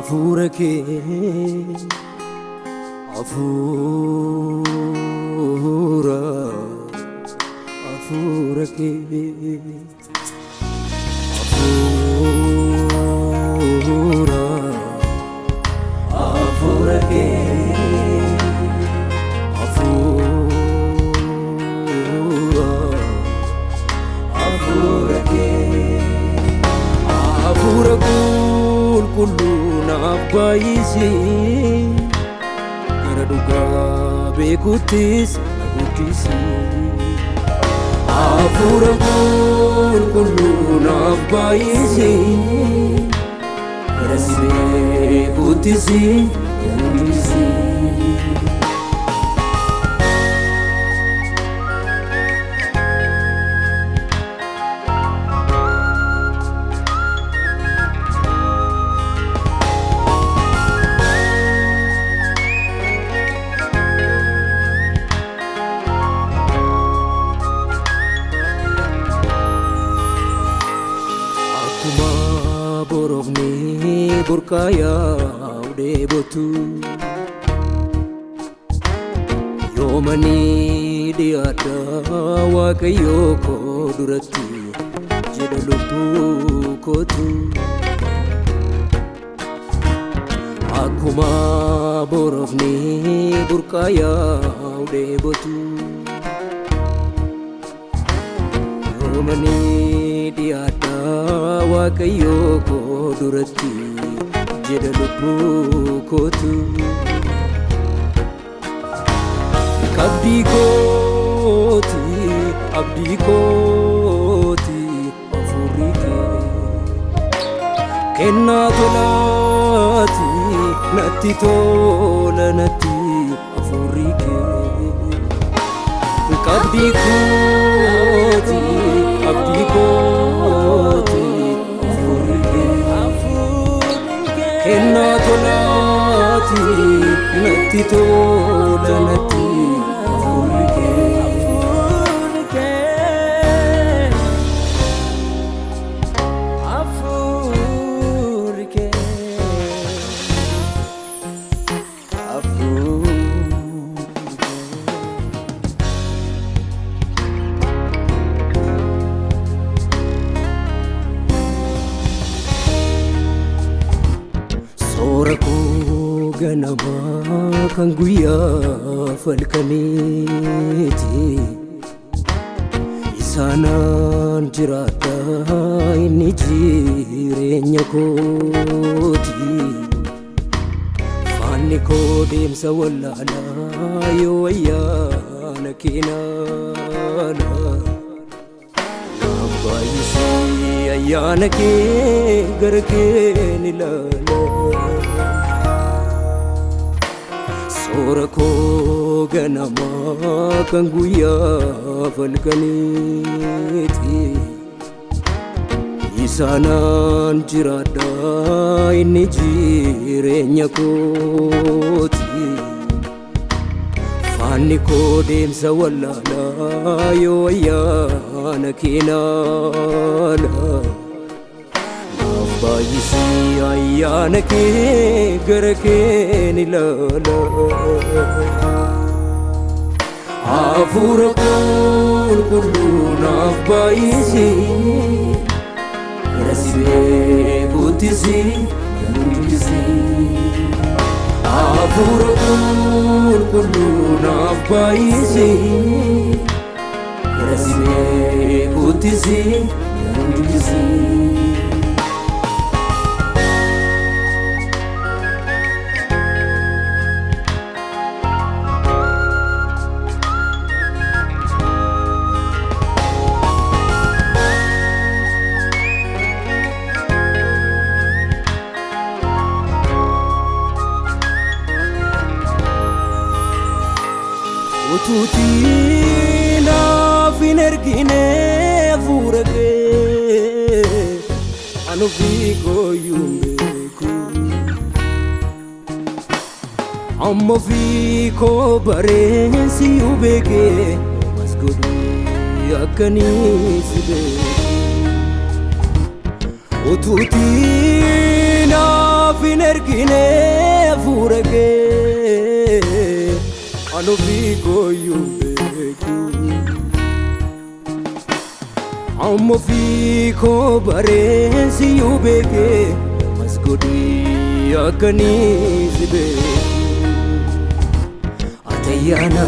Afurake Afura Afurake Afura Afurake Afura Afurake Afurakul kulluna bayisi Karaduga bekutis nagutisi Afurakul kulluna bayisi Karasibe kutisi nagutisi Borofni burkaya ude botu Yomani diada wakayo ko durati jeda lubu kotu Akuma borofni burkaya ude botu Yomani diada wakayo ko durati jeda lubu kotu abdi koti afurike kenna tolati natti tola natti afurike abdi koti Kenna tolati natti tola natti Afurike Soraku ganama kan guyyaa falkaniti Isaanaan jiraata inni jireenya kooti Faanni koo deemsa wallaalaa yoo ayyaana keenaala Naaf baay'isii ayyaana kee gara keen ilaala Soorako ganama kan guyyaa falkaniti Isaanaan jiraadha inni jireenya kooti Faanni koo deemsa wallaalaa yoo ayyaana keenaala Baay'isi ayyaana kee gara keen ilaala Hafuura qulqulluu naaf baay'isi gara si beekuuttisi guddisi Hafuura qulqulluu naaf baay'isi gara si beekuuttisi guddisi Ututi naaf hin ergine hafuura kee Ani ofii kooyyuu hin beeku Amma ofii koo bareesi yoo beekee Mas godhuu akkanii si beeku Ututi naaf naaf hin ergine hafuura kee ani ofii kooyyuu beeku amma ofii koo bareesiyyuu beeke as godhii akkanii si beeku atayyaana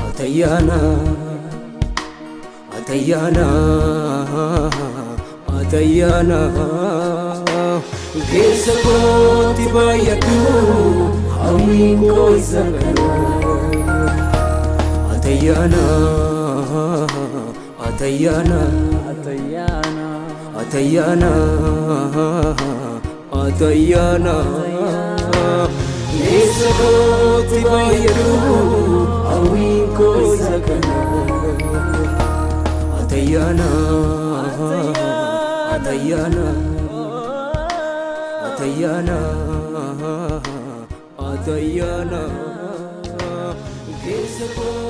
atayyaana atayyaana atayyaana keessa kootti baay'atu hawwiin koo isa kana atayyaana atayyaana atayyaana atayyaana atayyaana keessa kootti baay'atu hawwiin koo isa kana atayyaana atayyaana atayyaana atayyaana keessa koo